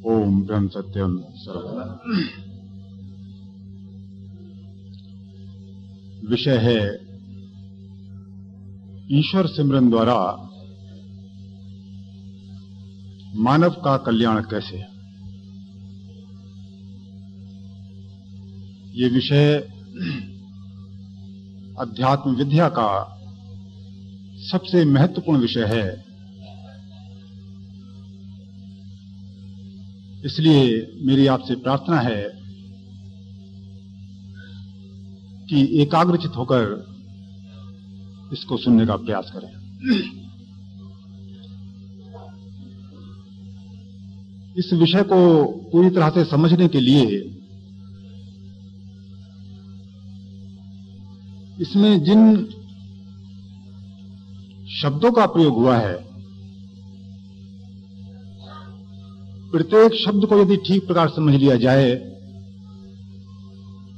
ओम ब्रह्म सत्यम सर्वदा। विषय है ईश्वर सिमरन द्वारा मानव का कल्याण कैसे। ये विषय अध्यात्म विद्या का सबसे महत्वपूर्ण विषय है। इसलिए मेरी आपसे प्रार्थना है कि एकाग्रचित होकर इसको सुनने का प्रयास करें। इस विषय को पूरी तरह से समझने के लिए इसमें जिन शब्दों का प्रयोग हुआ है, प्रत्येक शब्द को यदि ठीक प्रकार समझ लिया जाए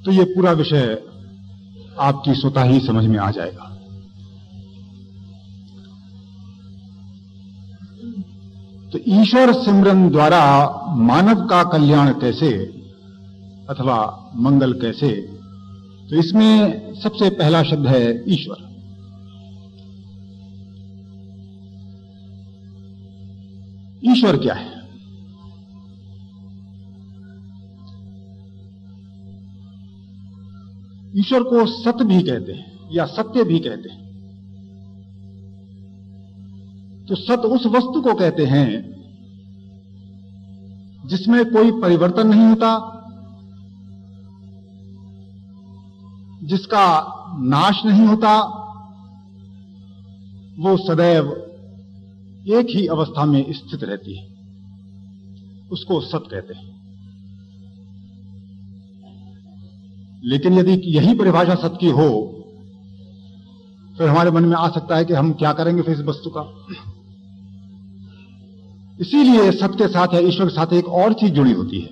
तो यह पूरा विषय आपकी स्वतः ही समझ में आ जाएगा। तो ईश्वर सिमरन द्वारा मानव का कल्याण कैसे अथवा मंगल कैसे, तो इसमें सबसे पहला शब्द है ईश्वर। ईश्वर क्या है? ईश्वर को सत भी कहते हैं या सत्य भी कहते हैं। तो सत उस वस्तु को कहते हैं जिसमें कोई परिवर्तन नहीं होता, जिसका नाश नहीं होता, वो सदैव एक ही अवस्था में स्थित रहती है, उसको सत कहते हैं। लेकिन यदि यही परिभाषा सत्य की हो तो हमारे मन में आ सकता है कि हम क्या करेंगे फिर इस वस्तु का। इसीलिए सत्य के साथ या ईश्वर के साथ एक और चीज जुड़ी होती है।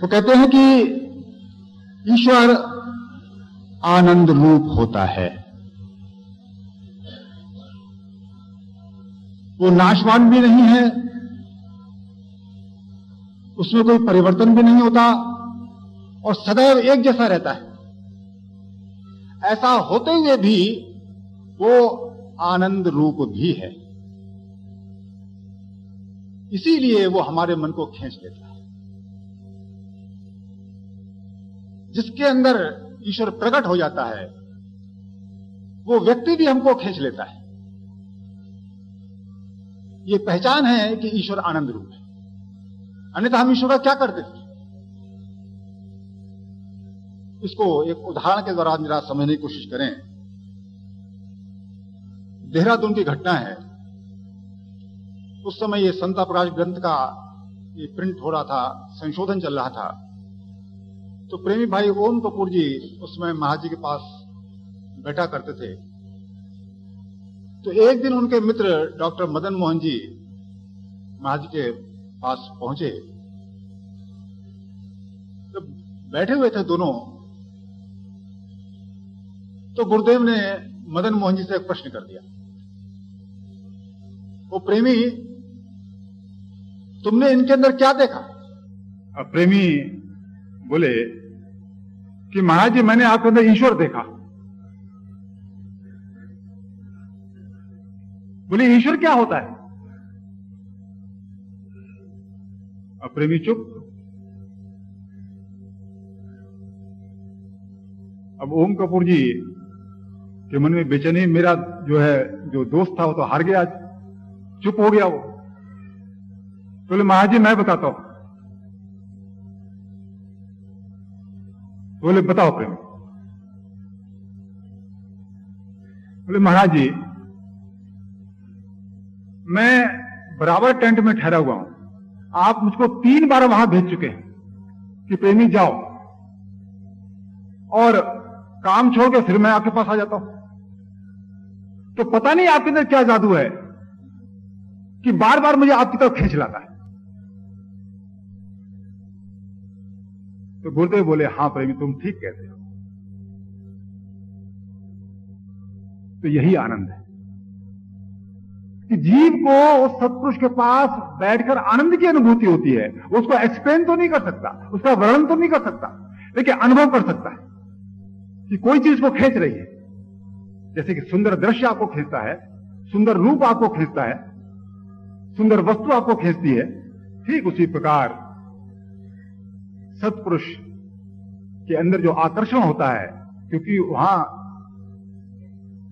वो कहते हैं कि ईश्वर आनंद रूप होता है, वो नाशवान भी नहीं है, उसमें कोई परिवर्तन भी नहीं होता और सदैव एक जैसा रहता है। ऐसा होते हुए भी वो आनंद रूप भी है, इसीलिए वो हमारे मन को खींच लेता है। जिसके अंदर ईश्वर प्रकट हो जाता है वो व्यक्ति भी हमको खींच लेता है। ये पहचान है कि ईश्वर आनंद रूप है, अन्यथा हम ईश्वर का क्या करते थे। इसको एक उदाहरण के द्वारा जरा समझने की कोशिश करें। देहरादून की घटना है। उस समय ये संता प्रकाश ग्रंथ का ये प्रिंट हो रहा था, संशोधन चल रहा था। तो प्रेमी भाई ओम कपूर जी उस समय महाराज जी के पास बैठा करते थे। तो एक दिन उनके मित्र डॉक्टर मदन मोहन जी महाराज जी के पास पहुंचे। तो बैठे हुए थे दोनों, तो गुरुदेव ने मदन मोहन जी से एक प्रश्न कर दिया। वो प्रेमी, तुमने इनके अंदर क्या देखा? अब प्रेमी बोले कि महाराज जी मैंने आपके अंदर ईश्वर देखा। बोले ईश्वर क्या होता है? अब प्रेमी चुप। अब ओम कपूर जी के मन में बेचैनी, मेरा जो दोस्त था वो तो हार गया, चुप हो गया वो। बोले महाराज जी मैं बताता हूं। बोले बताओ प्रेमी। बोले महाराज जी मैं बराबर टेंट में ठहरा हुआ हूं, आप मुझको 3 बार वहां भेज चुके हैं कि प्रेमी जाओ, और काम छोड़ के फिर मैं आपके पास आ जाता हूं। तो पता नहीं आपके अंदर क्या जादू है कि बार बार मुझे आपकी तरफ खींच लाता है। तो गुरुदेव बोले हां प्रेमी तुम ठीक कहते हो। तो यही आनंद है। कि जीव को उस सत्पुरुष के पास बैठकर आनंद की अनुभूति होती है। उसको एक्सप्लेन तो नहीं कर सकता, उसका वर्णन तो नहीं कर सकता, लेकिन अनुभव कर सकता है कि कोई चीज को खींच रही है। जैसे कि सुंदर दृश्य आपको खींचता है, सुंदर रूप आपको खींचता है, सुंदर वस्तु आपको खींचती है, ठीक उसी प्रकार सत्पुरुष के अंदर जो आकर्षण होता है, क्योंकि वहां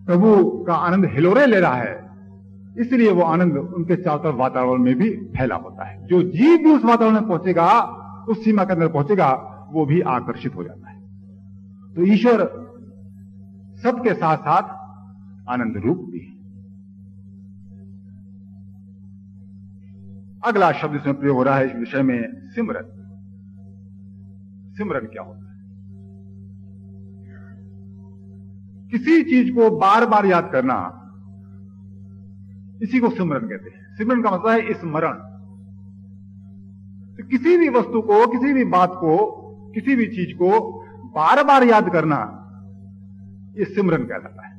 प्रभु का आनंद हिलोरे ले रहा है, इसलिए वो आनंद उनके चारों तरफ वातावरण में भी फैला होता है। जो जीव भी उस वातावरण में पहुंचेगा, उस सीमा के अंदर पहुंचेगा, वो भी आकर्षित हो जाता है। तो ईश्वर सबके साथ साथ आनंद रूप भी है। अगला शब्द इसमें प्रयोग हो रहा है इस विषय में, सिमरन। सिमरन क्या होता है? किसी चीज को बार बार याद करना, इसी को सिमरन कहते हैं। सिमरन का मतलब है स्मरण। तो किसी भी वस्तु को, किसी भी बात को, किसी भी चीज को बार बार याद करना, ये सिमरन कहलाता है।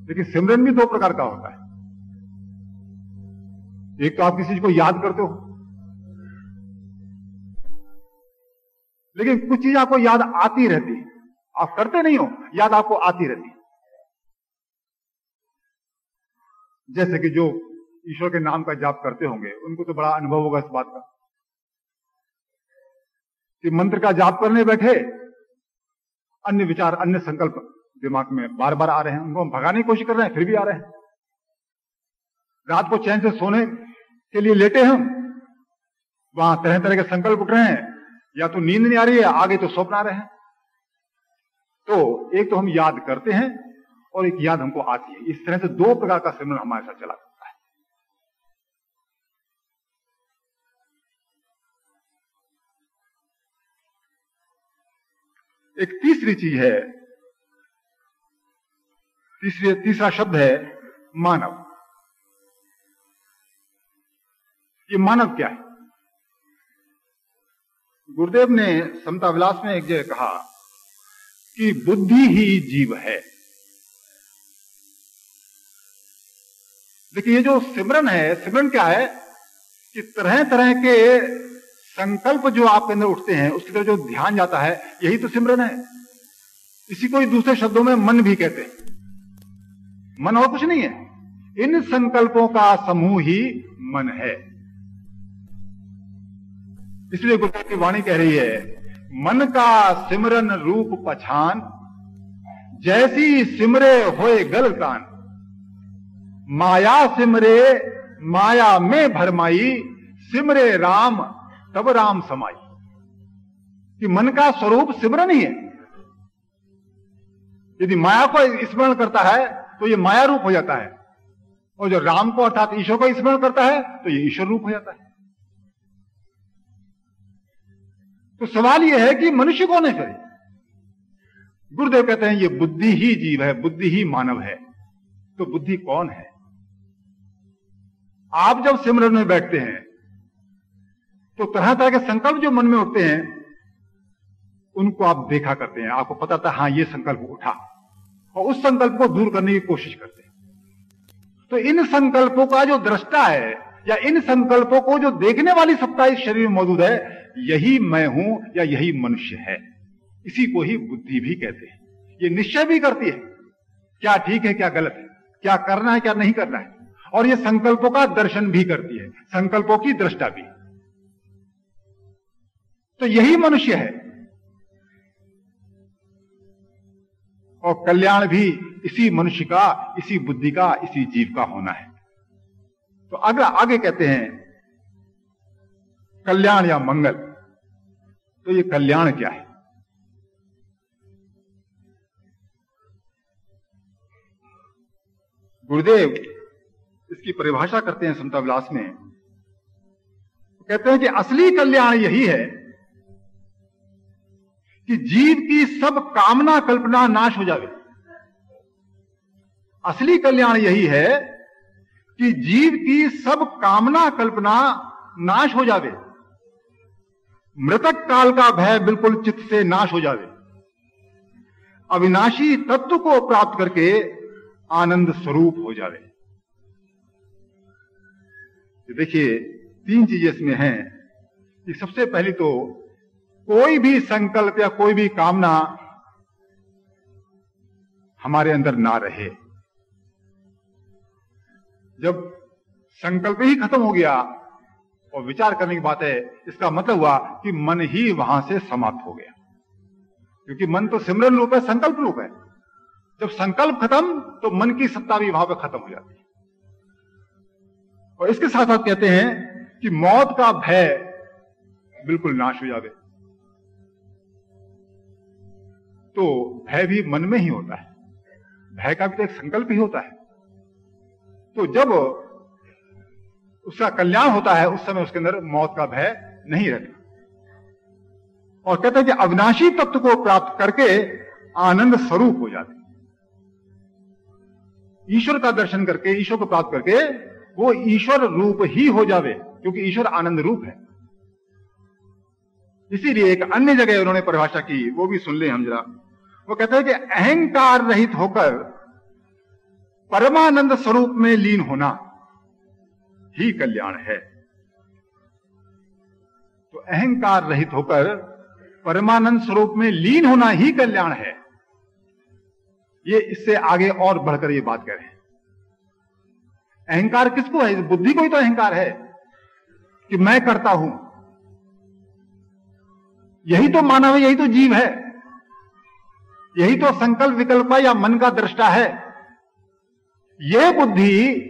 लेकिन सिमरन भी दो प्रकार का होता है। एक तो आप किसी चीज को याद करते हो, लेकिन कुछ चीज आपको याद आती रहती है। आप करते नहीं हो, याद आपको आती रहती है। जैसे कि जो ईश्वर के नाम का जाप करते होंगे, उनको तो बड़ा अनुभव होगा इस बात का कि मंत्र का जाप करने बैठे, अन्य विचार, अन्य संकल्प दिमाग में बार बार आ रहे हैं, उनको हम भगाने की कोशिश कर रहे हैं, फिर भी आ रहे हैं। रात को चैन से सोने के लिए लेटे हम, वहां तरह तरह के संकल्प उठ रहे हैं, या तो नींद नहीं आ रही है, आगे तो स्वप्न आ रहे हैं। तो एक तो हम याद करते हैं और एक याद हमको आती है। इस तरह से दो प्रकार का सिमरन हमारे साथ चला करता है। एक तीसरी चीज है, तीसरा शब्द है मानव। ये मानव क्या है? गुरुदेव ने समता विलास में एक जगह कहा कि बुद्धि ही जीव है। देखिए, ये जो सिमरन है, सिमरन क्या है कि तरह तरह के संकल्प जो आपके अंदर उठते हैं, उसकी तरफ जो ध्यान जाता है, यही तो सिमरन है। इसी को दूसरे शब्दों में मन भी कहते हैं। मन और कुछ नहीं है, इन संकल्पों का समूह ही मन है। इसलिए गुरुदेव की वाणी कह रही है, मन का सिमरन रूप पछान, जैसी सिमरे होए गल कान, माया सिमरे माया में भरमाई, सिमरे राम तब राम समाई। कि मन का स्वरूप सिमरन ही है। यदि माया को स्मरण करता है तो ये माया रूप हो जाता है, और जो राम को अर्थात ईश्वर को स्मरण करता है तो ये ईश्वर रूप हो जाता है। तो सवाल यह है कि मनुष्य कौन है फिर? गुरुदेव कहते हैं ये बुद्धि ही जीव है, बुद्धि ही मानव है। तो बुद्धि कौन है? आप जब सिमरन में बैठते हैं तो तरह तरह के संकल्प जो मन में उठते हैं, उनको आप देखा करते हैं। आपको पता था हाँ ये संकल्प उठा, और उस संकल्प को दूर करने की कोशिश करते हैं। तो इन संकल्पों का जो दृष्टा है, या इन संकल्पों को जो देखने वाली सत्ता इस शरीर में मौजूद है, यही मैं हूं या यही मनुष्य है। इसी को ही बुद्धि भी कहते हैं। ये निश्चय भी करती है क्या ठीक है क्या गलत है, क्या करना है क्या नहीं करना है, और ये संकल्पों का दर्शन भी करती है, संकल्पों की दृष्टा भी। तो यही मनुष्य है, और कल्याण भी इसी मनुष्य का, इसी बुद्धि का, इसी जीव का होना है। तो अगर आगे कहते हैं कल्याण या मंगल, तो ये कल्याण क्या है? गुरुदेव इसकी परिभाषा करते हैं समता विलास में। कहते हैं कि असली कल्याण यही है कि जीव की सब कामना कल्पना नाश हो जावे। असली कल्याण यही है कि जीव की सब कामना कल्पना नाश हो जावे, मृतक काल का भय बिल्कुल चित्त से नाश हो जावे, अविनाशी तत्व को प्राप्त करके आनंद स्वरूप हो जावे। तो देखिए 3 चीजें इसमें हैं कि सबसे पहली तो कोई भी संकल्प या कोई भी कामना हमारे अंदर ना रहे। जब संकल्प ही खत्म हो गया और विचार करने की बात है, इसका मतलब हुआ कि मन ही वहां से समाप्त हो गया, क्योंकि मन तो सिमरन रूप है, संकल्प रूप है। जब संकल्प खत्म तो मन की सत्ता भी वहां पर खत्म हो जाती है। और इसके साथ साथ कहते हैं कि मौत का भय बिल्कुल नाश हो जावे। तो भय भी मन में ही होता है, भय का भी तो एक संकल्प ही होता है। तो जब उसका कल्याण होता है उस समय उसके अंदर मौत का भय नहीं रहता। और कहते हैं कि अविनाशी तत्व को प्राप्त करके आनंद स्वरूप हो जाते। ईश्वर का दर्शन करके, ईश्वर को प्राप्त करके वो ईश्वर रूप ही हो जावे, क्योंकि ईश्वर आनंद रूप है। इसीलिए एक अन्य जगह उन्होंने परिभाषा की, वो भी सुन ले हम जरा। वो कहते हैं कि अहंकार रहित होकर परमानंद स्वरूप में लीन होना ही कल्याण है। तो अहंकार रहित होकर परमानंद स्वरूप में लीन होना ही कल्याण है। ये इससे आगे और बढ़कर ये बात करें, अहंकार किसको है? बुद्धि को ही तो अहंकार है कि मैं करता हूं। यही तो मानव है, यही तो जीव है, यही तो संकल्प विकल्प या मन का दृष्टा है। यह बुद्धि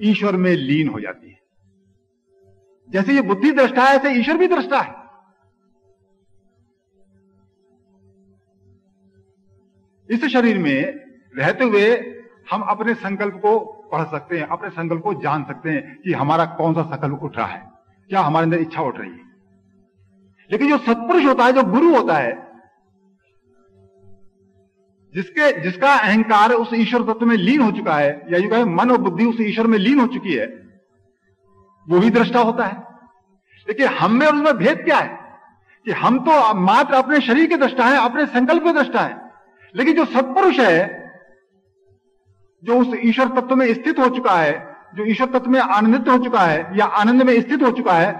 ईश्वर में लीन हो जाती है। जैसे ये बुद्धि दृष्टा है, ऐसे ईश्वर भी दृष्टा है। इस शरीर में रहते हुए हम अपने संकल्प को पढ़ सकते हैं, अपने संकल्प को जान सकते हैं कि हमारा कौन सा संकल्प उठ रहा है, क्या हमारे अंदर इच्छा उठ रही है। लेकिन जो सत्पुरुष होता है, जो गुरु होता है, जिसका अहंकार उस ईश्वर तत्व में लीन हो चुका है, या यूं कहे मन और बुद्धि उस ईश्वर में लीन हो चुकी है, वो भी दृष्टा होता है। लेकिन हम में और उसमें भेद क्या है कि हम तो मात्र अपने शरीर के दृष्टा है, अपने संकल्प के दृष्टा है। लेकिन जो सत्पुरुष है, जो उस ईश्वर तत्व में स्थित हो चुका है, जो ईश्वर तत्व में आनंदित हो चुका है या आनंद में स्थित हो चुका है,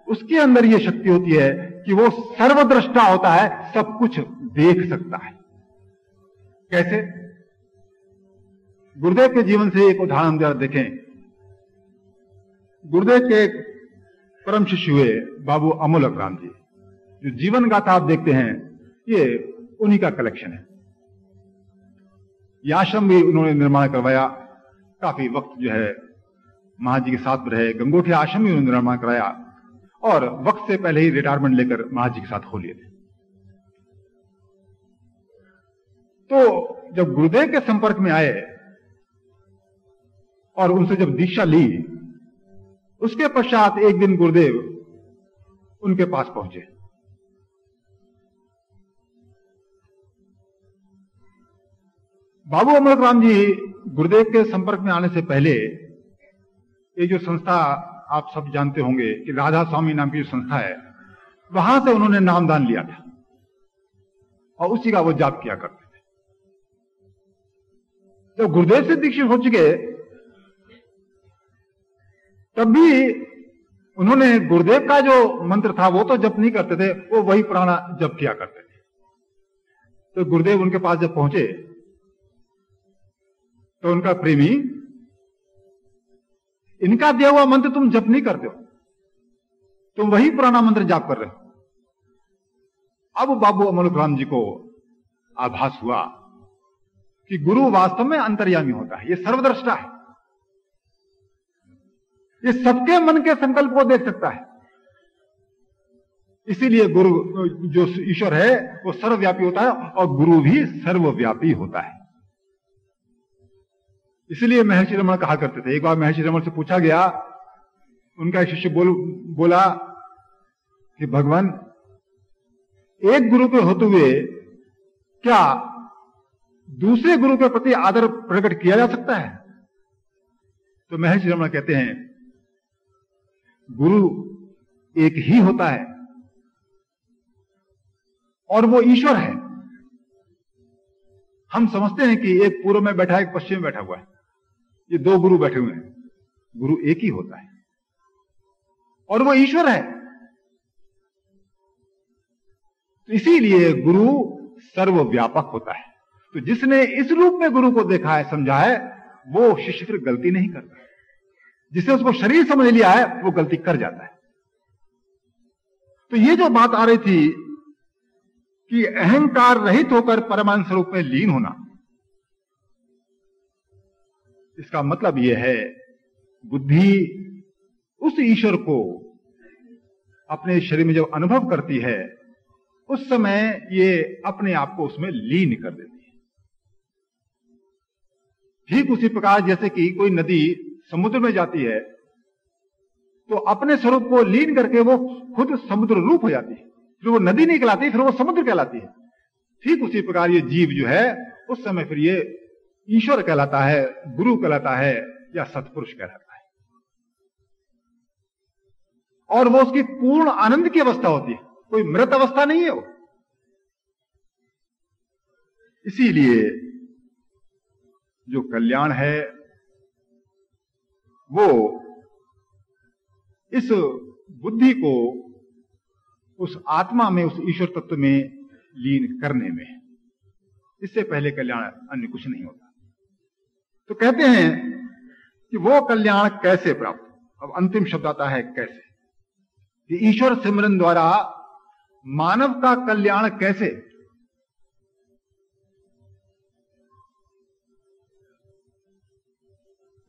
उसके अंदर यह शक्ति होती है कि वो सर्वदृष्टा होता है, सब कुछ देख सकता है। कैसे? गुरुदेव के जीवन से एक उदाहरण हम जरा देखें। गुरुदेव के एक परम शिष्य हुए बाबू अमोलक राम जी, जो जीवन गाथा आप देखते हैं, ये उन्हीं का कलेक्शन है। यह आश्रम भी उन्होंने निर्माण करवाया, काफी वक्त जो है महाराज जी के साथ रहे। गंगोठी आश्रम भी उन्होंने निर्माण कराया और वक्त से पहले ही रिटायरमेंट लेकर महाराज जी के साथ हो लिए थे। तो जब गुरुदेव के संपर्क में आए और उनसे जब दीक्षा ली, उसके पश्चात एक दिन गुरुदेव उनके पास पहुंचे। बाबू अमोलक राम जी गुरुदेव के संपर्क में आने से पहले ये जो संस्था आप सब जानते होंगे कि राधा स्वामी नाम की जो संस्था है, वहां से उन्होंने नामदान लिया था और उसी का वो जाप किया करते थे। जब गुरुदेव से दीक्षित हो चुके तब भी उन्होंने गुरुदेव का जो मंत्र था वो तो जप नहीं करते थे, वो वही पुराना जप किया करते थे। तो गुरुदेव उनके पास जब पहुंचे तो उनका प्रेमी, इनका दिया हुआ मंत्र तुम जप नहीं करते हो, तुम वही पुराना मंत्र जाप कर रहे हो। अब बाबू अमोलक राम जी को आभास हुआ कि गुरु वास्तव में अंतर्यामी होता है, ये सर्वद्रष्टा है, ये सबके मन के संकल्प को देख सकता है। इसीलिए गुरु जो ईश्वर है वो सर्वव्यापी होता है और गुरु भी सर्वव्यापी होता है। इसलिए महर्षि रमण कहा करते थे, एक बार महर्षि रमण से पूछा गया, उनका एक शिष्य बोला कि भगवान, एक गुरु के होते हुए क्या दूसरे गुरु के प्रति आदर प्रकट किया जा सकता है? तो महर्षि रमण कहते हैं, गुरु एक ही होता है और वो ईश्वर है। हम समझते हैं कि एक पूर्व में बैठा है, एक पश्चिम में बैठा हुआ है, ये दो गुरु बैठे हुए हैं। गुरु एक ही होता है और वो ईश्वर है। तो इसीलिए गुरु सर्वव्यापक होता है। तो जिसने इस रूप में गुरु को देखा है, समझा है, वो शिष्य फिर गलती नहीं करता। जिसने उसको शरीर समझ लिया है वो गलती कर जाता है। तो ये जो बात आ रही थी कि अहंकार रहित होकर परमानंद स्वरूप में लीन होना, इसका मतलब यह है बुद्धि उस ईश्वर को अपने शरीर में जब अनुभव करती है उस समय ये अपने आप को उसमें लीन कर देती है। ठीक उसी प्रकार जैसे कि कोई नदी समुद्र में जाती है तो अपने स्वरूप को लीन करके वो खुद समुद्र रूप हो जाती है, फिर वो नदी नहीं कहलाती, फिर वो समुद्र कहलाती है। ठीक उसी प्रकार ये जीव जो है उस समय फिर ये ईश्वर कहलाता है, गुरु कहलाता है या सत्पुरुष कहलाता है। और वो उसकी पूर्ण आनंद की अवस्था होती है, कोई मृत अवस्था नहीं है वो। इसीलिए जो कल्याण है वो इस बुद्धि को उस आत्मा में, उस ईश्वर तत्व में लीन करने में है। इससे पहले कल्याण अन्य कुछ नहीं होता। तो कहते हैं कि वो कल्याण कैसे प्राप्त। अब अंतिम शब्द आता है कैसे, कि ईश्वर सिमरन द्वारा मानव का कल्याण कैसे।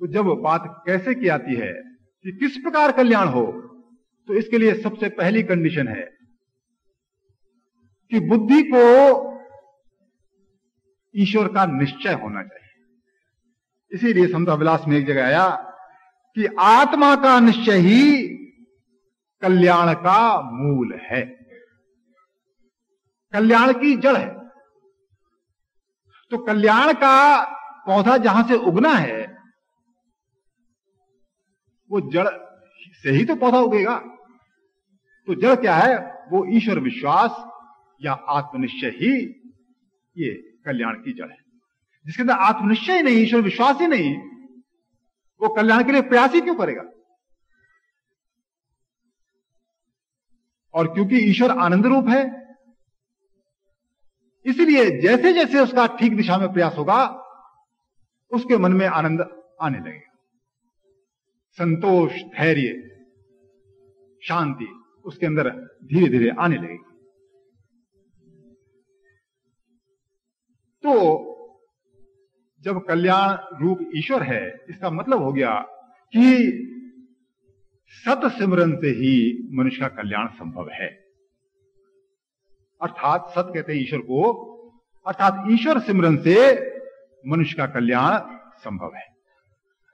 तो जब बात कैसे की आती है कि किस प्रकार कल्याण हो, तो इसके लिए सबसे पहली कंडीशन है कि बुद्धि को ईश्वर का निश्चय होना चाहिए। इसीलिए समता विलास में एक जगह आया कि आत्मा का निश्चय ही कल्याण का मूल है, कल्याण की जड़ है। तो कल्याण का पौधा जहां से उगना है वो जड़ से ही तो पौधा उगेगा। तो जड़ क्या है, वो ईश्वर विश्वास या आत्मनिश्चय ही ये कल्याण की जड़ है। जिसके अंदर आत्मनिश्चय ही नहीं, ईश्वर विश्वास ही नहीं, वो कल्याण के लिए प्रयास ही क्यों करेगा। और क्योंकि ईश्वर आनंद रूप है, इसलिए जैसे जैसे उसका ठीक दिशा में प्रयास होगा उसके मन में आनंद आने लगेगा, संतोष, धैर्य, शांति उसके अंदर धीरे धीरे आने लगेगी। तो जब कल्याण रूप ईश्वर है, इसका मतलब हो गया कि सत सिमरन से ही मनुष्य का कल्याण संभव है। अर्थात सत कहते हैं ईश्वर को, अर्थात ईश्वर सिमरन से मनुष्य का कल्याण संभव है,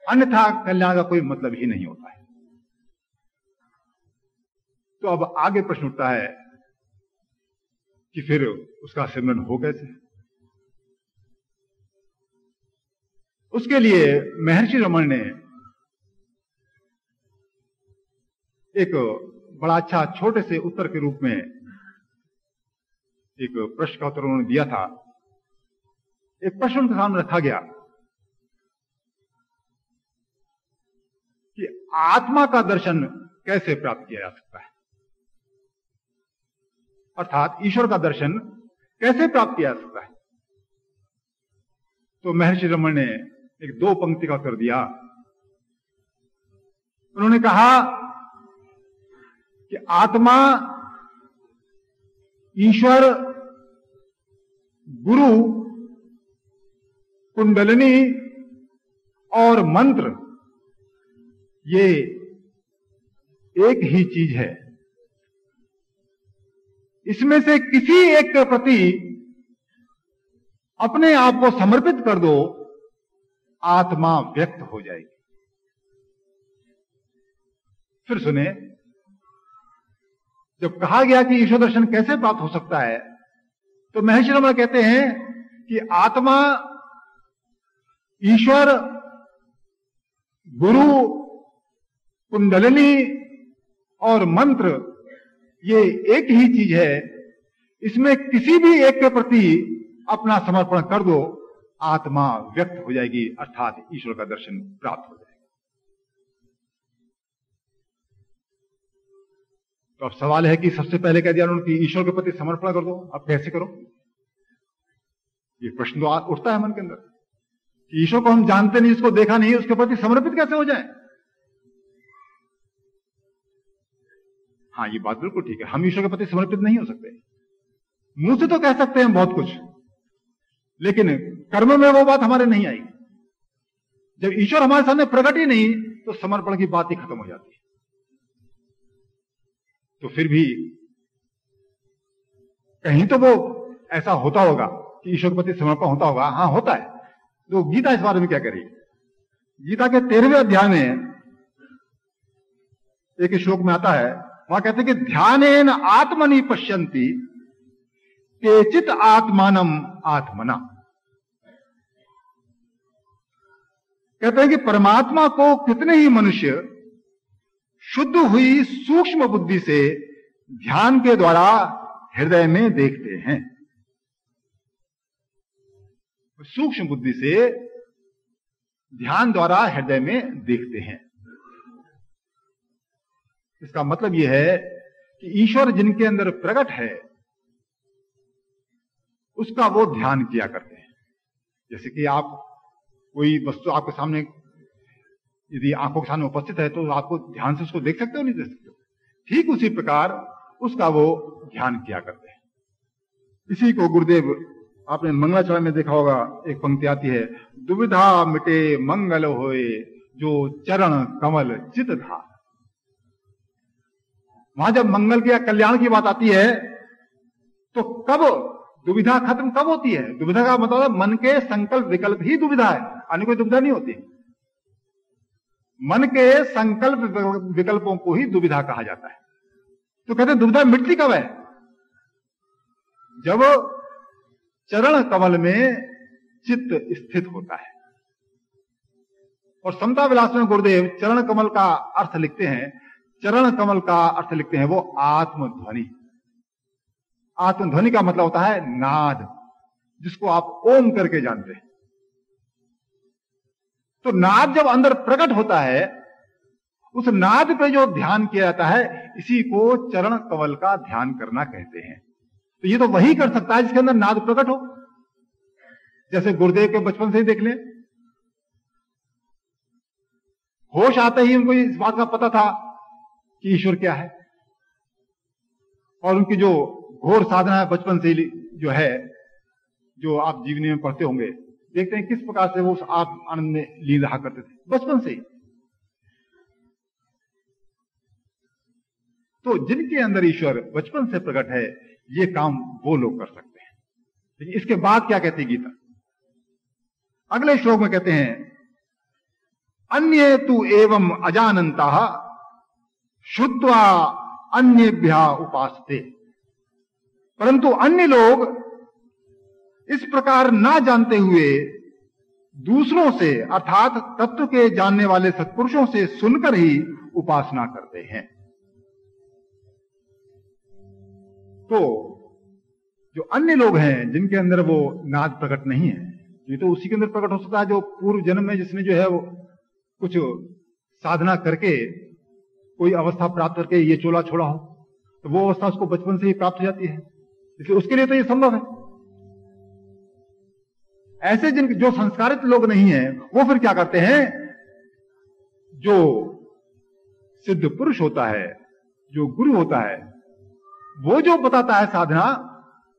अन्यथा कल्याण का कोई मतलब ही नहीं होता है। तो अब आगे प्रश्न उठता है कि फिर उसका सिमरन हो कैसे। उसके लिए महर्षि रमण ने एक बड़ा अच्छा छोटे से उत्तर के रूप में एक प्रश्न का उत्तर उन्होंने दिया था। एक प्रश्न उनके सामने रखा गया कि आत्मा का दर्शन कैसे प्राप्त किया जा सकता है, अर्थात ईश्वर का दर्शन कैसे प्राप्त किया जा सकता है। तो महर्षि रमण ने एक 2 पंक्ति का उत्तर दिया। उन्होंने कहा कि आत्मा, ईश्वर, गुरु, कुंडलिनी और मंत्र ये एक ही चीज है। इसमें से किसी एक के प्रति अपने आप को समर्पित कर दो, आत्मा व्यक्त हो जाएगी। फिर सुने, जब कहा गया कि ईश्वर दर्शन कैसे प्राप्त हो सकता है, तो महर्षि रमण कहते हैं कि आत्मा, ईश्वर, गुरु, कुंडलिनी और मंत्र ये एक ही चीज है। इसमें किसी भी एक के प्रति अपना समर्पण कर दो, आत्मा व्यक्त हो जाएगी, अर्थात ईश्वर का दर्शन प्राप्त हो जाएगा। तो अब सवाल है कि सबसे पहले कह दिया उन्होंने कि ईश्वर के प्रति समर्पण कर दो, अब कैसे करो? ये प्रश्न तो उठता है मन के अंदर कि ईश्वर को हम जानते नहीं, उसको देखा नहीं, उसके प्रति समर्पित कैसे हो जाए? हाँ, ये बात बिल्कुल ठीक है, हम ईश्वर के प्रति समर्पित नहीं हो सकते। मुंह से तो कह सकते हैं बहुत कुछ, लेकिन कर्म में वो बात हमारे नहीं आएगी। जब ईश्वर हमारे सामने प्रकट ही नहीं तो समर्पण की बात ही खत्म हो जाती है। तो फिर भी कहीं तो वो ऐसा होता होगा कि ईश्वर के प्रति समर्पण होता होगा। हाँ, होता है। तो गीता इस बारे में क्या करेगी? गीता के 13वें अध्याय में एक श्लोक में आता है, वहां कहते हैं कि ध्यानेन आत्मनि पश्यन्ति केचित आत्मानम आत्मना। कहते हैं कि परमात्मा को कितने ही मनुष्य शुद्ध हुई सूक्ष्म बुद्धि से ध्यान के द्वारा हृदय में देखते हैं। सूक्ष्म बुद्धि से ध्यान द्वारा हृदय में देखते हैं। इसका मतलब यह है कि ईश्वर जिनके अंदर प्रकट है उसका वो ध्यान किया करते हैं। जैसे कि आप कोई वस्तु आपके सामने यदि आंखों के सामने उपस्थित है तो आपको ध्यान से उसको देख सकते हो, नहीं देख सकते हो? ठीक उसी प्रकार उसका वो ध्यान किया करते हैं। इसी को गुरुदेव आपने मंगलाचरण में देखा होगा, एक पंक्ति आती है, दुविधा मिटे मंगल होए जो चरण कमल चित था। वहां जब मंगल की या कल्याण की बात आती है तो कब दुविधा खत्म कब होती है? दुविधा का मतलब है मन के संकल्प विकल्प ही दुविधा है, अन्य कोई दुविधा नहीं होती। मन के संकल्प विकल्पों को ही दुविधा कहा जाता है। तो कहते हैं दुविधा मिटती कब है? जब चरण कमल में चित्त स्थित होता है। और समता विलास में गुरुदेव चरण कमल का अर्थ लिखते हैं, चरण कमल का अर्थ लिखते हैं वो आत्मध्वनि। आत्मध्वनि का मतलब होता है नाद, जिसको आप ओम करके जानते हैं। तो नाद जब अंदर प्रकट होता है, उस नाद पे जो ध्यान किया जाता है, इसी को चरण कमल का ध्यान करना कहते हैं। तो ये तो वही कर सकता है जिसके अंदर नाद प्रकट हो। जैसे गुरुदेव के बचपन से ही देख लें, होश आते ही उनको इस बात का पता था कि ईश्वर क्या है, और उनकी जो घोर साधना है बचपन से जो है, जो आप जीवनी में पढ़ते होंगे, देखते हैं किस प्रकार से वो उस आनंद में लीन रहा करते थे बचपन से ही। तो जिनके अंदर ईश्वर बचपन से प्रकट है, ये काम वो लोग कर सकते हैं। लेकिन इसके बाद क्या कहती है गीता? अगले श्लोक में कहते हैं, अन्ये तु एवं अजानन्ता शुद्ध्वा अन्येभ्यः उपासते। परंतु अन्य लोग इस प्रकार ना जानते हुए दूसरों से अर्थात तत्व के जानने वाले सत्पुरुषों से सुनकर ही उपासना करते हैं। तो जो अन्य लोग हैं जिनके अंदर वो नाद प्रकट नहीं है, ये तो उसी के अंदर प्रकट हो सकता है जो पूर्व जन्म में जिसने जो है वो कुछ साधना करके कोई अवस्था प्राप्त करके ये चोला छोड़ा हो, तो वो अवस्था उसको बचपन से ही प्राप्त हो जाती है, इसलिए उसके लिए तो ये संभव है। ऐसे जिन जो संस्कारित लोग नहीं है, वो फिर क्या करते हैं, जो सिद्ध पुरुष होता है, जो गुरु होता है, वो जो बताता है साधना,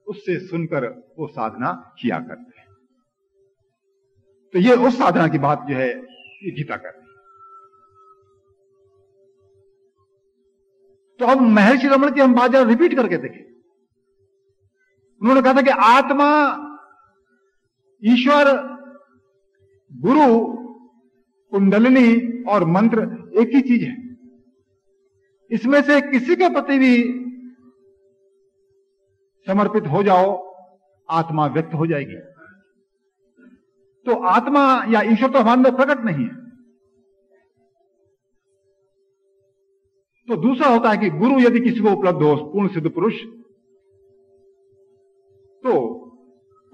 उससे सुनकर वो साधना किया करते हैं। तो ये उस साधना की बात जो है ये गीता कर रही है। तो अब महर्षि रमण की हम बात जरा रिपीट करके देखें। उन्होंने कहा था कि आत्मा, ईश्वर, गुरु, कुंडलिनी और मंत्र एक ही चीज है। इसमें से किसी के प्रति भी समर्पित हो जाओ, आत्मा व्यक्त हो जाएगी। तो आत्मा या ईश्वर तो हमारे अंदर प्रकट नहीं है। तो दूसरा होता है कि गुरु यदि किसी को उपलब्ध हो, पूर्ण सिद्ध पुरुष, तो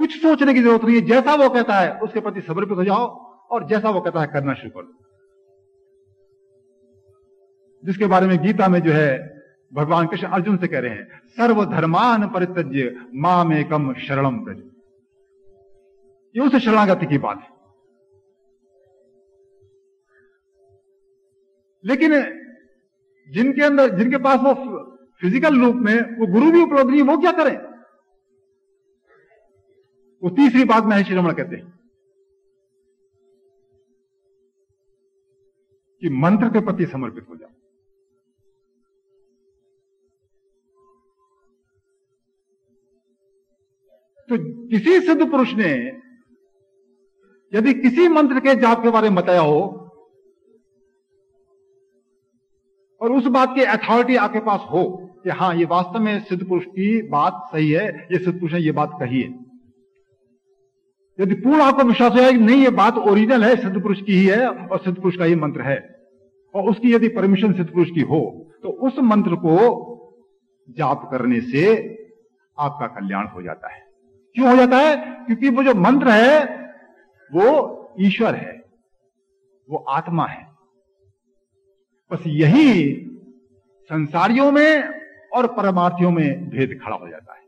कुछ सोचने की जरूरत नहीं है, जैसा वो कहता है उसके प्रति समर्पित हो जाओ और जैसा वो कहता है करना शुरू कर दो। जिसके बारे में गीता में जो है भगवान कृष्ण अर्जुन से कह रहे हैं, सर्वधर्मान परित्यज्य मामेकम शरणम व्रज। ये उस शरणागति की बात है। लेकिन जिनके पास वो फिजिकल रूप में वो गुरु भी उपलब्ध नहीं, वो क्या करें? वो तीसरी बात महर्षि रमण कहते हैं कि मंत्र के प्रति समर्पित हो जाओ। तो किसी सिद्ध पुरुष ने यदि किसी मंत्र के जाप के बारे में बताया हो और उस बात की अथॉरिटी आपके पास हो कि हां ये वास्तव में सिद्ध पुरुष की बात सही है, ये सिद्ध पुरुष ने ये बात कही है, यदि पूर्ण आपको विश्वास हो कि नहीं ये बात ओरिजिनल है, सिद्ध पुरुष की ही है और सिद्ध पुरुष का ही मंत्र है, और उसकी यदि परमिशन सिद्ध पुरुष की हो, तो उस मंत्र को जाप करने से आपका कल्याण हो जाता है। क्यों हो जाता है? क्योंकि वो जो मंत्र है वो ईश्वर है, वो आत्मा है। बस यही संसारियों में और परमार्थियों में भेद खड़ा हो जाता है।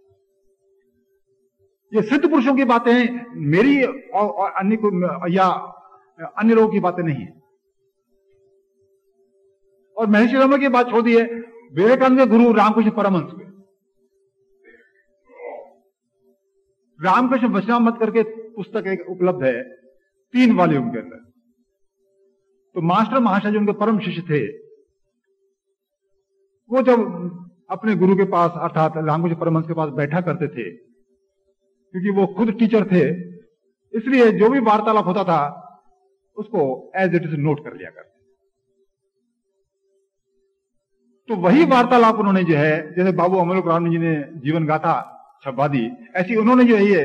ये सिद्ध पुरुषों की बातें मेरी और अन्य को या अन्य लोगों की बातें नहीं है। और महर्षि रमण की बात छोड़ दी है, विवेकानंद के गुरु रामकृष्ण परमहंस हुए। रामकृष्ण वचनामृत करके पुस्तक एक उपलब्ध है 3 वॉल्यूम के अंदर। तो मास्टर महाशय जो उनके परम शिष्य थे, वो जब अपने गुरु के पास अर्थात रामकृष्ण परमहंस के पास बैठा करते थे, क्योंकि वो खुद टीचर थे, इसलिए जो भी वार्तालाप होता था उसको एज इट इज नोट कर लिया करते। तो वही वार्तालाप उन्होंने जो है, जैसे बाबू अमलोक राम जी ने जीवन गाथा छब्बादी, ऐसी उन्होंने जो है ये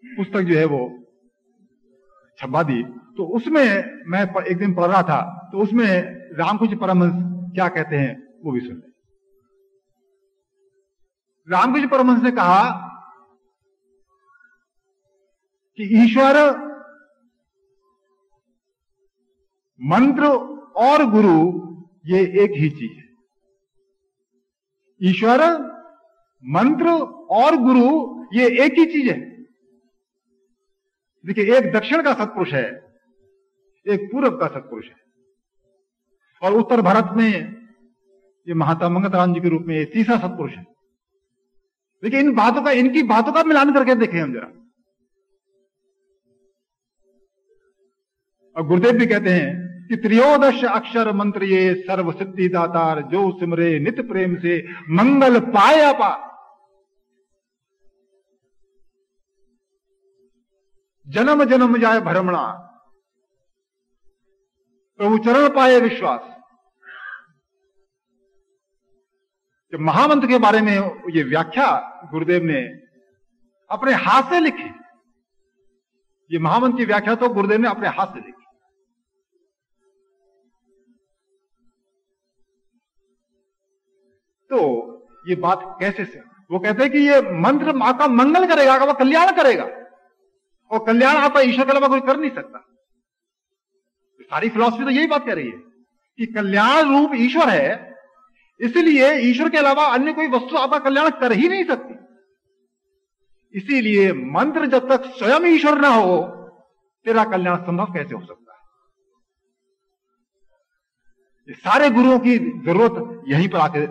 पुस्तक जो है वो छब्बादी। तो उसमें मैं एक दिन पढ़ रहा था, तो उसमें रामकृष्ण परमहंस क्या कहते हैं वो भी सुन लें। रामकृष्ण परमहंस ने कहा कि ईश्वर, मंत्र और गुरु ये एक ही चीज है। ईश्वर, मंत्र और गुरु ये एक ही चीज है। देखिए, एक दक्षिण का सत्पुरुष है, एक पूर्व का सत्पुरुष है, और उत्तर भारत में ये महात्मा मंगतराम जी के रूप में ये तीसरा सत्पुरुष है। देखिए, इनकी बातों का मिलान करके देखें हम जरा। और गुरुदेव भी कहते हैं कि त्रयोदश अक्षर मंत्र ये सर्व सिद्धि दातार, जो सिमरे नित प्रेम से मंगल पाए अपार। जन्म जन्म जाए भ्रमणा, प्रभु चरण पाए विश्वास। जब महामंत्र के बारे में ये व्याख्या गुरुदेव ने अपने हाथ से लिखी, ये महामंत्र की व्याख्या तो गुरुदेव ने अपने हाथ से लिखी। तो ये बात कैसे से, वो कहते हैं कि ये मंत्र आपका मंगल करेगा, आपका कल्याण करेगा, और कल्याण आपका ईश्वर के अलावा कोई कर नहीं सकता। सारी फिलॉसफी तो यही बात कह रही है कि कल्याण रूप ईश्वर है, इसीलिए ईश्वर के अलावा अन्य कोई वस्तु आपका कल्याण कर ही नहीं सकती। इसीलिए मंत्र जब तक स्वयं ईश्वर ना हो, तेरा कल्याण संभव कैसे हो सकता है? ये सारे गुरुओं की जरूरत यहीं पर आके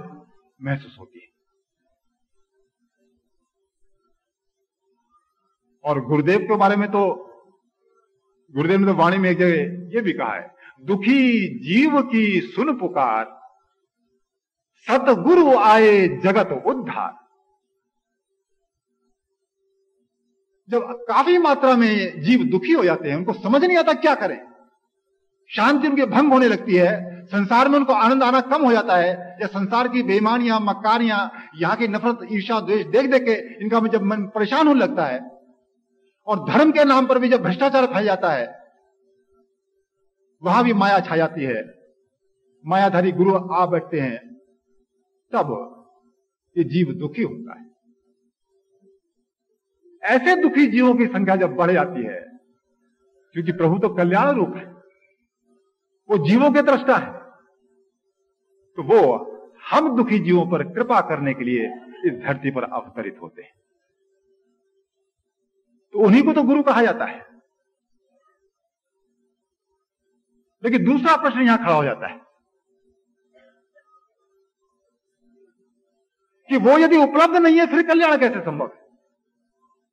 महसूस होती है। और गुरुदेव के बारे में तो गुरुदेव ने तो वाणी में एक जगह ये भी कहा है, दुखी जीव की सुन पुकार, सतगुरु आए जगत उद्धार। जब काफी मात्रा में जीव दुखी हो जाते हैं, उनको समझ नहीं आता क्या करें, शांति उनके भंग होने लगती है, संसार में उनको आनंद आना कम हो जाता है, या संसार की बेईमानियां, मक्कारियां, यहाँ की नफरत, ईर्ष्या, द्वेष देख देख के इनका जब मन परेशान होने लगता है, और धर्म के नाम पर भी जब भ्रष्टाचार फैल जाता है, वहां भी माया छा जाती है, मायाधारी गुरु आ बैठते हैं, तब ये जीव दुखी होता है। ऐसे दुखी जीवों की संख्या जब बढ़ जाती है, क्योंकि प्रभु तो कल्याण रूप है, वो जीवों के दृष्टा है, तो वो हम दुखी जीवों पर कृपा करने के लिए इस धरती पर अवतरित होते हैं। तो उन्हीं को तो गुरु कहा जाता है। लेकिन दूसरा प्रश्न यहां खड़ा हो जाता है कि वो यदि उपलब्ध नहीं है फिर कल्याण कैसे संभव है?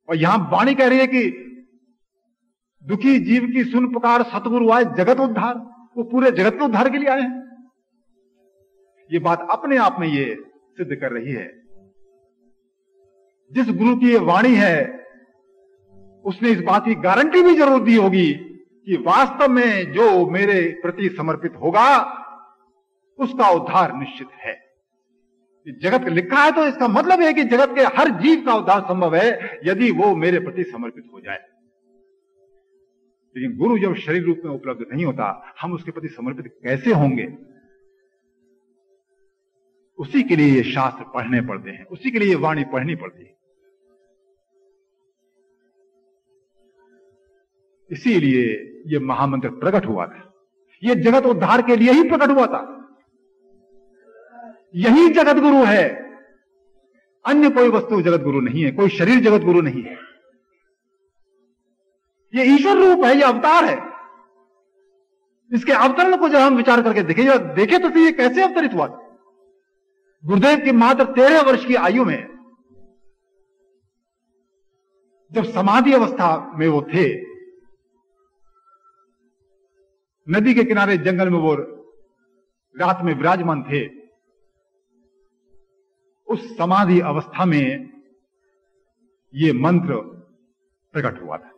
और यहां वाणी कह रही है कि दुखी जीव की सुन पुकार सतगुरु आए जगत उद्धार, वो पूरे जगत के उद्धार के लिए आए हैं। ये बात अपने आप में ये सिद्ध कर रही है, जिस गुरु की ये वाणी है उसने इस बात की गारंटी भी जरूर दी होगी कि वास्तव में जो मेरे प्रति समर्पित होगा उसका उद्धार निश्चित है। जगत लिखा है तो इसका मतलब है कि जगत के हर जीव का उद्धार संभव है यदि वो मेरे प्रति समर्पित हो जाए। लेकिन गुरु जब शरीर रूप में उपलब्ध नहीं होता, हम उसके प्रति समर्पित कैसे होंगे? उसी के लिए ये शास्त्र पढ़ने पड़ते हैं, उसी के लिए ये वाणी पढ़नी पड़ती है। इसीलिए ये महामंत्र प्रकट हुआ था। ये जगत उद्धार के लिए ही प्रकट हुआ था। यही जगत गुरु है, अन्य कोई वस्तु जगत गुरु नहीं है, कोई शरीर जगत गुरु नहीं है। ये ईश्वर रूप है, ये अवतार है। इसके अवतरण को जब हम विचार करके देखें तो ये कैसे अवतरित हुआ था। गुरुदेव की मात्र 13 वर्ष की आयु में जब समाधि अवस्था में वो थे, नदी के किनारे जंगल में वो रात में विराजमान थे, उस समाधि अवस्था में ये मंत्र प्रकट हुआ था।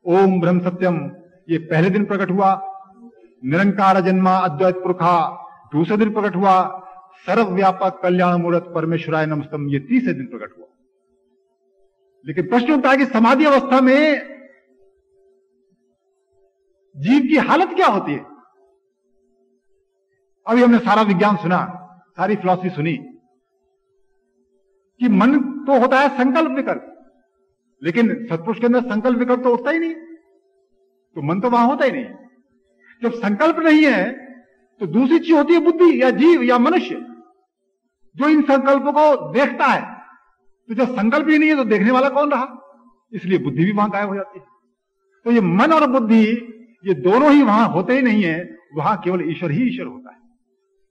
ओम ब्रह्म सत्यम ये पहले दिन प्रकट हुआ, निरंकार जन्मा अद्वैत पुरखा दूसरे दिन प्रकट हुआ, सर्वव्यापक कल्याण मूर्त परमेश्वराय नमस्तम ये तीसरे दिन प्रकट हुआ। लेकिन प्रश्न उठता है कि समाधि अवस्था में जीव की हालत क्या होती है? अभी हमने सारा विज्ञान सुना, सारी फिलॉसफी सुनी कि मन तो होता है संकल्प विकल्प, लेकिन सत्पुरुष के अंदर संकल्प विकल्प तो उठता ही नहीं, तो मन तो वहां होता ही नहीं। जब संकल्प नहीं है तो दूसरी चीज होती है बुद्धि या जीव या मनुष्य, जो इन संकल्पों को देखता है। तो जब संकल्प ही नहीं है तो देखने वाला कौन रहा? इसलिए बुद्धि भी वहां गायब हो जाती है। तो ये मन और बुद्धि ये दोनों ही वहां होते ही नहीं है, वहां केवल ईश्वर ही ईश्वर होता है,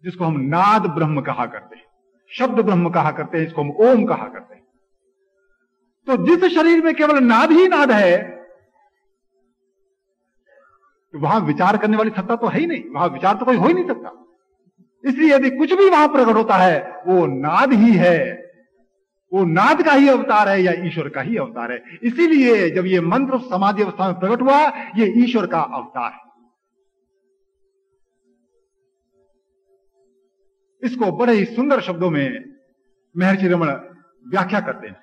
जिसको हम नाद ब्रह्म कहा करते हैं, शब्द ब्रह्म कहा करते हैं, इसको हम ओम कहा करते हैं। तो जिस शरीर में केवल नाद ही नाद है, तो वहां विचार करने वाली सत्ता तो है ही नहीं, वहां विचार तो कोई हो ही नहीं सकता। इसलिए यदि कुछ भी वहां प्रकट होता है वो नाद ही है, वो नाद का ही अवतार है या ईश्वर का ही अवतार है। इसीलिए जब ये मंत्र समाधि अवस्था में प्रकट हुआ, ये ईश्वर का अवतार है। इसको बड़े ही सुंदर शब्दों में महर्षि रमण व्याख्या करते हैं।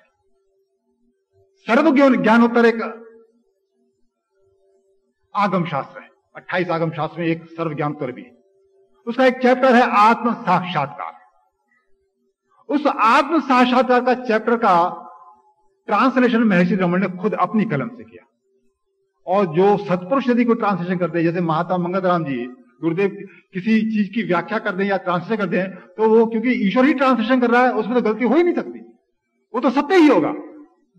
सर्वज्ञान ज्ञानोत्तर एक आगम शास्त्र है, 28 आगम शास्त्र में एक सर्व ज्ञानोत्तर भी है। उसका एक चैप्टर है आत्म साक्षात्कार। उस आत्म साक्षात्कार का चैप्टर का ट्रांसलेशन महर्षि रमण ने खुद अपनी कलम से किया। और जो सत्पुरुष यदि कोई ट्रांसलेशन करते हैं, जैसे महात्मा मंगलराम जी गुरुदेव किसी चीज की व्याख्या कर दें या ट्रांसलेशन कर दें, तो वो क्योंकि ईश्वर ही ट्रांसलेशन कर रहा है, उसमें तो गलती हो ही नहीं सकती, वो तो सत्य ही होगा।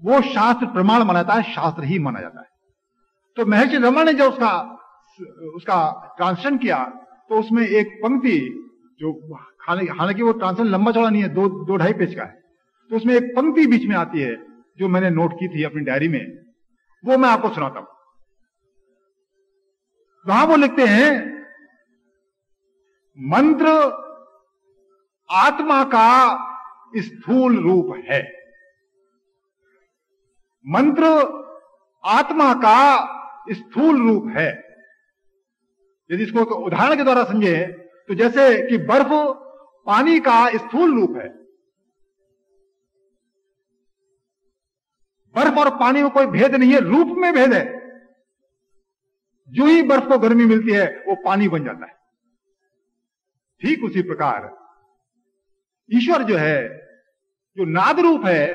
वो शास्त्र प्रमाण माना जाता है, शास्त्र ही माना जाता है। तो महर्षि रमण ने जब उसका ट्रांसलेशन किया, तो उसमें एक पंक्ति जो हालांकि वो ट्रांसलेशन लंबा चौड़ा नहीं है, 2-2.5 पेज का है, तो उसमें एक पंक्ति बीच में आती है जो मैंने नोट की थी अपनी डायरी में, वो मैं आपको सुनाता हूं। वहां वो लिखते हैं, मंत्र आत्मा का स्थूल रूप है। मंत्र आत्मा का स्थूल रूप है। यदि इसको उदाहरण के द्वारा समझे तो जैसे कि बर्फ पानी का स्थूल रूप है। बर्फ और पानी में कोई भेद नहीं है, रूप में भेद है। जो ही बर्फ को गर्मी मिलती है वो पानी बन जाता है। ठीक उसी प्रकार ईश्वर जो है, जो नाद रूप है,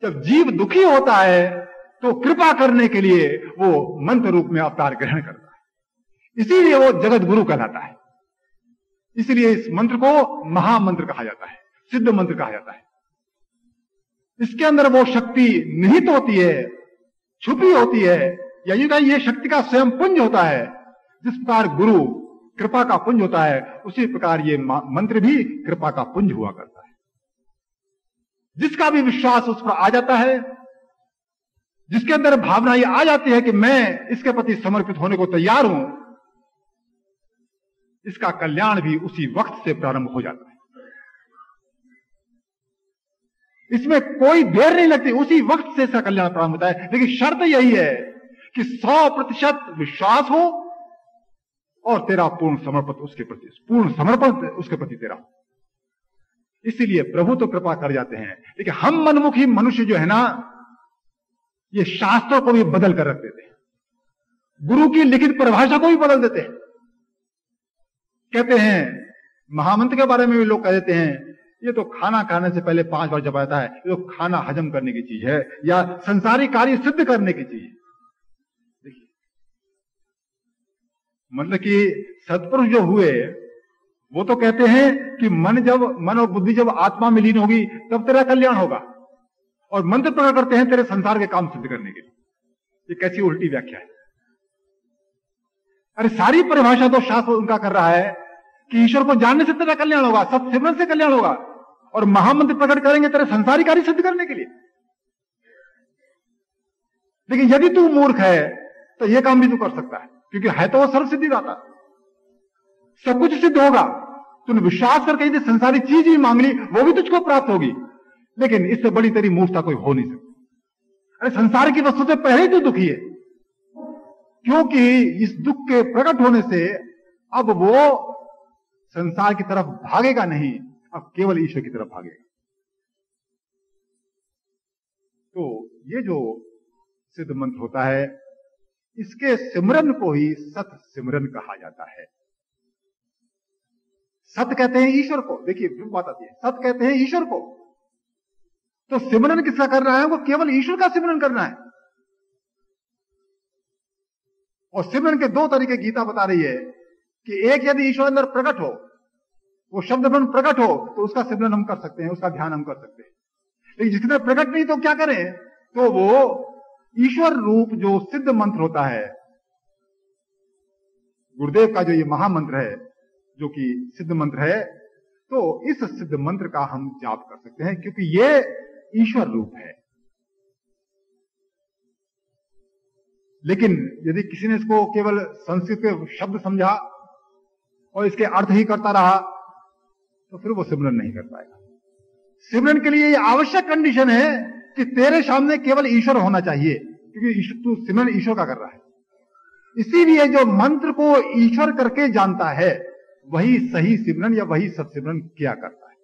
जब जीव दुखी होता है तो कृपा करने के लिए वो मंत्र रूप में अवतार ग्रहण करता है, इसीलिए वो जगत गुरु कहलाता है। इसलिए इस मंत्र को महामंत्र कहा जाता है, सिद्ध मंत्र कहा जाता है। इसके अंदर वो शक्ति निहित होती है, छुपी होती है, या ये शक्ति का स्वयं पुंज होता है। जिस प्रकार गुरु कृपा का पुंज होता है, उसी प्रकार ये मंत्र भी कृपा का पुंज हुआ करता है। जिसका भी विश्वास उस पर आ जाता है, जिसके अंदर भावना ये आ जाती है कि मैं इसके प्रति समर्पित होने को तैयार हूं, इसका कल्याण भी उसी वक्त से प्रारंभ हो जाता है। इसमें कोई देर नहीं लगती, उसी वक्त से इसका कल्याण प्रारंभ होता है। लेकिन शर्त यही है कि 100% विश्वास हो और तेरा पूर्ण समर्पण उसके प्रति तेरा हो। इसीलिए प्रभु तो कृपा कर जाते हैं, लेकिन हम मनमुखी मनुष्य जो है ना, ये शास्त्रों को भी बदल कर रख देते हैं, गुरु की लिखित परिभाषा को भी बदल देते हैं। कहते हैं महामंत्र के बारे में भी लोग कह देते हैं ये तो खाना खाने से पहले 5 बार जपाता है, ये तो खाना हजम करने की चीज है, या संसारी कार्य सिद्ध करने की चीज है। देखिए, मतलब कि सत्पुरुष जो हुए वो तो कहते हैं कि मन और बुद्धि जब आत्मा में लीन होगी तब तेरा कल्याण होगा, और मंत्र प्रकट करते हैं तेरे संसार के काम सिद्ध करने के लिए। ये कैसी उल्टी व्याख्या है? अरे सारी परिभाषा तो शास्त्र उनका कर रहा है कि ईश्वर को जानने से तेरा कल्याण होगा, सत्य सिमरन से कल्याण होगा, और महामंत्र प्रकट करेंगे तेरे संसारी कार्य सिद्ध करने के लिए। लेकिन यदि तू मूर्ख है तो यह काम भी तू कर सकता है, क्योंकि है तो वो सर्व सिद्धि दाता, सब कुछ सिद्ध होगा। तूने विश्वास करके यदि संसारी चीज ही मांग ली वो भी तुझको प्राप्त होगी, लेकिन इससे बड़ी तेरी मूर्खता कोई हो नहीं सकती। अरे संसार की वस्तु से पहले ही तू दुखी है, क्योंकि इस दुख के प्रकट होने से अब वो संसार की तरफ भागेगा नहीं, अब केवल ईश्वर की तरफ भागेगा। तो ये जो सिद्ध मंत्र होता है, इसके सिमरन को ही सत सिमरन कहा जाता है। सत कहते हैं ईश्वर को। देखिए बात आती है, सत कहते हैं ईश्वर को, तो सिमरन किसका करना है? वो केवल ईश्वर का सिमरन करना है। और सिमरन के 2 तरीके गीता बता रही है कि एक, यदि ईश्वर अंदर प्रकट हो, वो शब्द ब्रह्म प्रकट हो, तो उसका सिमरन हम कर सकते हैं, उसका ध्यान हम कर सकते हैं। लेकिन जिसके अंदर प्रकट नहीं तो क्या करें? तो वो ईश्वर रूप जो सिद्ध मंत्र होता है, गुरुदेव का जो ये महामंत्र है, जो कि सिद्ध मंत्र है, तो इस सिद्ध मंत्र का हम जाप कर सकते हैं, क्योंकि ये ईश्वर रूप है। लेकिन यदि किसी ने इसको केवल संस्कृत के शब्द समझा और इसके अर्थ ही करता रहा, तो फिर वो सिमरन नहीं कर पाएगा। सिमरन के लिए ये आवश्यक कंडीशन है कि तेरे सामने केवल ईश्वर होना चाहिए, क्योंकि तू सिमरन ईश्वर का कर रहा है। इसीलिए जो मंत्र को ईश्वर करके जानता है वही सही सिमरन या वही सत्सिमरन किया करता है।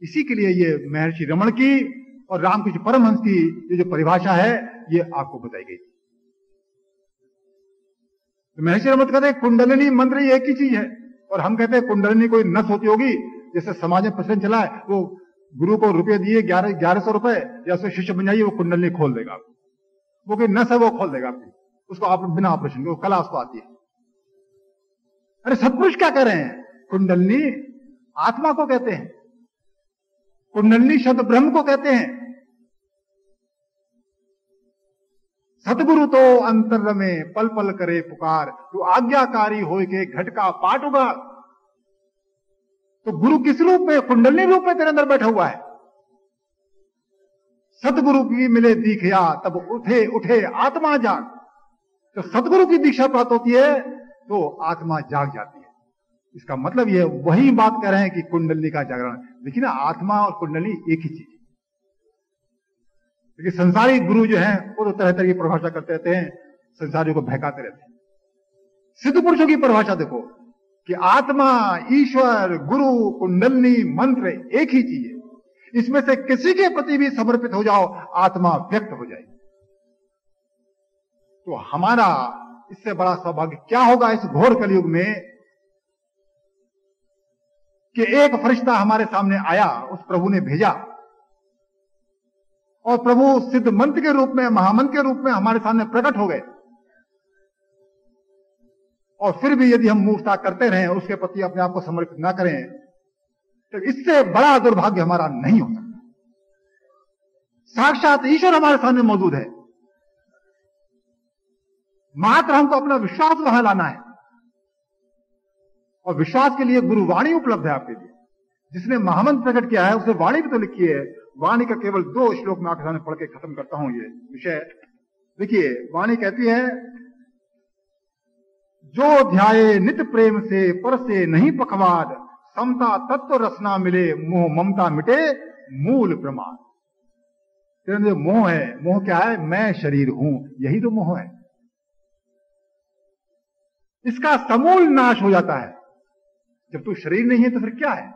इसी के लिए ये महर्षि रमण की और रामकृष्ण परमहंस की ये जो परिभाषा है, ये आपको बताई गई थी। तो महर्षि रमण कहते हैं कुंडलिनी मंत्र एक ही चीज है, और हम कहते हैं कुंडलिनी कोई नस होती होगी। जैसे समाज में प्रचलन चला है, वो गुरु को रुपये दिए 1100 रुपए, या उससे शिष्य बन जाइए, वो कुंडलिनी खोल देगा। वो कोई नस है, वो खोल देगा आपकी, उसको आप बिना ऑपरेशन के, वो कला उसको आती है। अरे सत्पुरुष क्या कह रहे हैं? कुंडलिनी आत्मा को कहते हैं, कुंडलिनी शब्द ब्रह्म को कहते हैं। सतगुरु तो अंतर में पल पल करे पुकार, तो आज्ञाकारी होय के घट का पाट उगार। तो गुरु किस रूप में? कुंडलिनी रूप में तेरे अंदर बैठा हुआ है। सतगुरु की मिले दीखया तब उठे उठे आत्मा जाग। तो सतगुरु की दीक्षा प्राप्त होती है तो आत्मा जाग जाती है। इसका मतलब यह वही बात कह रहे हैं कि कुंडलिनी का जागरण। देखिए ना, आत्मा और कुंडलिनी एक ही चीज है। लेकिन संसारी गुरु जो हैं वो तो तरह तरह की परिभाषा करते रहते हैं, संसारियों को बहकाते रहते हैं। सिद्ध पुरुषों की परिभाषा देखो कि आत्मा, ईश्वर, गुरु, कुंडलिनी, मंत्र एक ही चीज है। इसमें से किसी के प्रति भी समर्पित हो जाओ, आत्मा व्यक्त हो जाएगी। तो हमारा इससे बड़ा सौभाग्य क्या होगा इस घोर कलयुग में कि एक फरिश्ता हमारे सामने आया, उस प्रभु ने भेजा और प्रभु सिद्ध मंत्र के रूप में, महामंत्र के रूप में हमारे सामने प्रकट हो गए, और फिर भी यदि हम मूर्खता करते रहें, उसके प्रति अपने आप को समर्पित ना करें, तो इससे बड़ा दुर्भाग्य हमारा नहीं हो सकता। साक्षात ईश्वर हमारे सामने मौजूद है, मात्र हमको अपना विश्वास वहां लाना है, और विश्वास के लिए गुरुवाणी उपलब्ध है आपके लिए। जिसने महामंत्र प्रकट किया है उसने वाणी भी तो लिखी है। वाणी का केवल 2 श्लोक में आपके सामने पढ़ के खत्म करता हूं ये विषय। देखिए, वाणी कहती है, जो ध्याये नित प्रेम से पर से नहीं पखवाद, समता तत्व रसना मिले, मोह ममता मिटे मूल प्रमाद। जो मोह है, मोह क्या है? मैं शरीर हूं, यही तो मोह है। इसका समूल नाश हो जाता है। जब तू शरीर नहीं है तो फिर क्या है?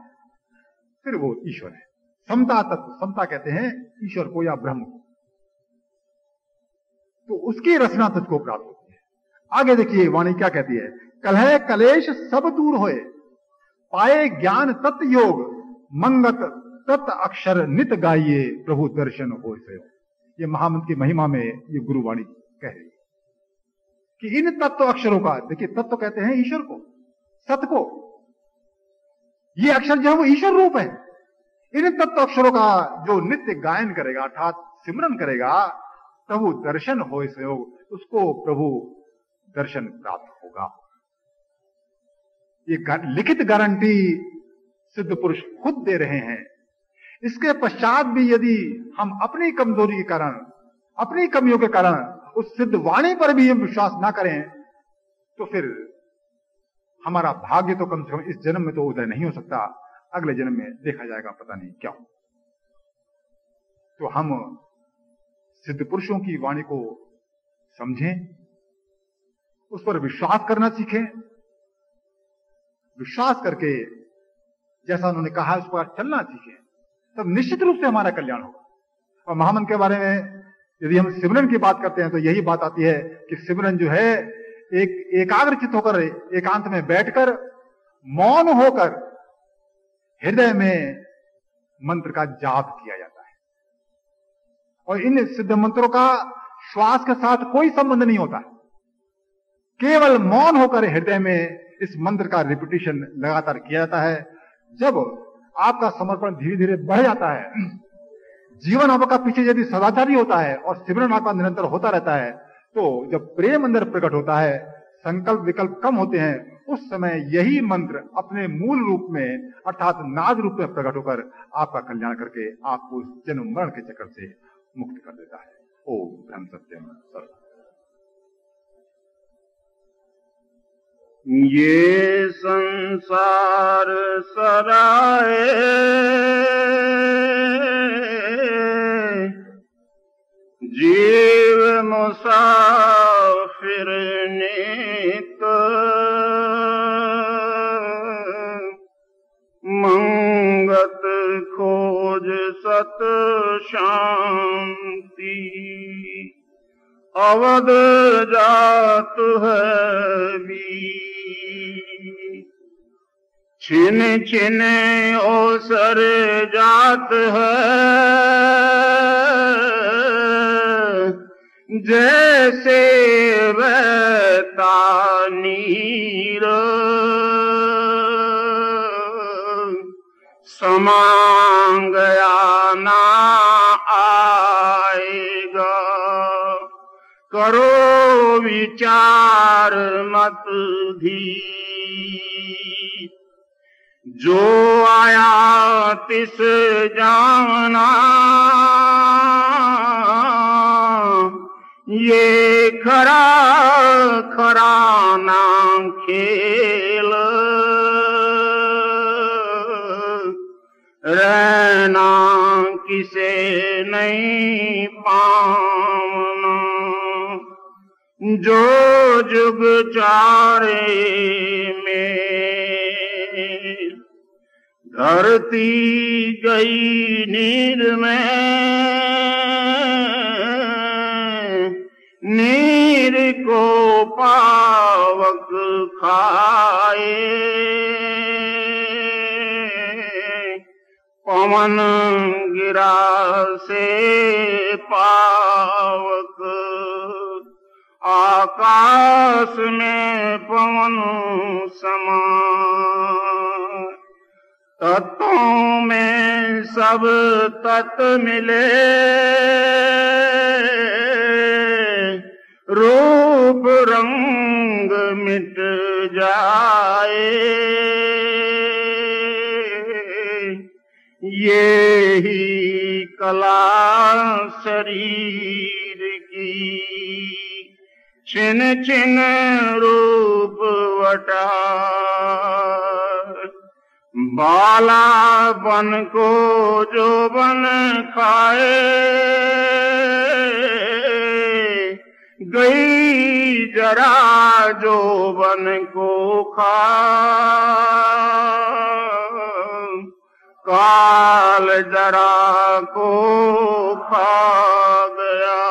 फिर वो ईश्वर है। समता तत्व, समता कहते हैं ईश्वर को या ब्रह्म को, तो उसकी रचना तुझको प्राप्त होती है। आगे देखिए वाणी क्या कहती है, कलह कलेश सब दूर होए, पाए ज्ञान तत्व योग, मंगत तत्व अक्षर नित गाइए, प्रभु दर्शन हो से। ये महामंत्र की महिमा में ये गुरुवाणी कह रही है कि इन तत्व अक्षरों का, देखिए तत्व कहते हैं ईश्वर को, सत्य को, ये अक्षर जो है वो ईश्वर रूप है। इन तत्व अक्षरों का जो नित्य गायन करेगा, अर्थात सिमरन करेगा, प्रभु दर्शन हो से योग, उसको प्रभु दर्शन प्राप्त होगा। ये लिखित गारंटी सिद्ध पुरुष खुद दे रहे हैं। इसके पश्चात भी यदि हम अपनी कमजोरी के कारण, अपनी कमियों के कारण उस सिद्ध वाणी पर भी हम विश्वास ना करें, तो फिर हमारा भाग्य तो कम से कम इस जन्म में तो उदय नहीं हो सकता, अगले जन्म में देखा जाएगा पता नहीं क्या। तो हम सिद्ध पुरुषों की वाणी को समझें, उस पर विश्वास करना सीखें, विश्वास करके जैसा उन्होंने कहा उस पर चलना सीखें, तब निश्चित रूप से हमारा कल्याण होगा। और महामंत्र के बारे में यदि हम सिमरन की बात करते हैं तो यही बात आती है कि सिमरन जो है एक एकाग्रचित होकर, एकांत में बैठकर, मौन होकर हृदय में मंत्र का जाप किया जाता है। और इन सिद्ध मंत्रों का श्वास के साथ कोई संबंध नहीं होता है। केवल मौन होकर हृदय में इस मंत्र का रिपीटिशन लगातार किया जाता है। जब आपका समर्पण धीरे धीरे बढ़ जाता है, जीवन आपका पीछे यदि सदाचारी होता है और सिमरन आपका निरंतर होता रहता है, तो जब प्रेम अंदर प्रकट होता है, संकल्प विकल्प कम होते हैं, उस समय यही मंत्र अपने मूल रूप में अर्थात नाद रूप में प्रकट होकर आपका कल्याण करके आपको इस जन्म मरण के चक्कर से मुक्त कर देता है। ओम ब्रह्म सत्यम सत्य। ये संसार सराए, जीव मुसाफिर नित, मंगत खोज सत शांति, अवध जात है भी, छिन छिन ओसर जात है, जैसे बहता नीर, समा गया ना आएगा, करो विचार मत भी, जो आया तिस जाना, ये खरा खरा ना खेल, रहना किसे नहीं पावना, जो जुग चारे में धरती गई नीर में, नीर को पावक खाए, पवन गिरा से पावक, आकाश में पवन समान। तत्वों में सब तत्व मिले, रूप रंग मिट जाए। ये ही कला शरीर की, छिन छिन रूप वटा। बाला बन को जो बन खाए, गई जरा जो बन को खा। काल जरा को खा गया,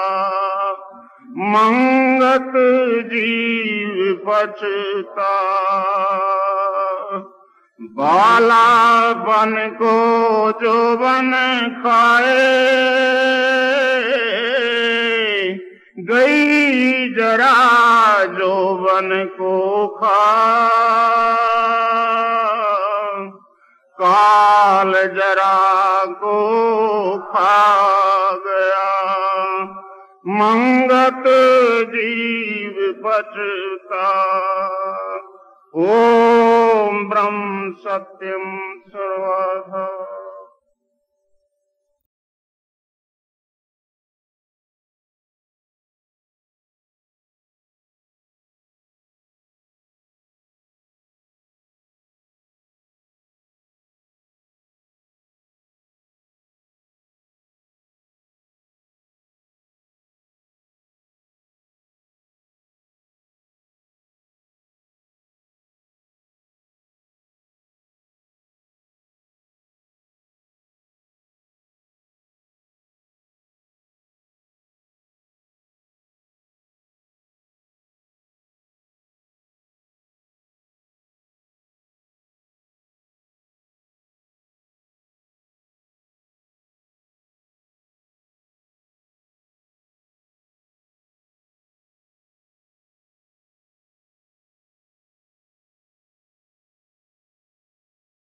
मंगत जीव पछता। बाला बन को जो बन खाए, गई जरा जो बन को खा। काल जरा को खा गया, मंगत जीव बचता। ओम ब्रह्म सत्यम सर्वधा।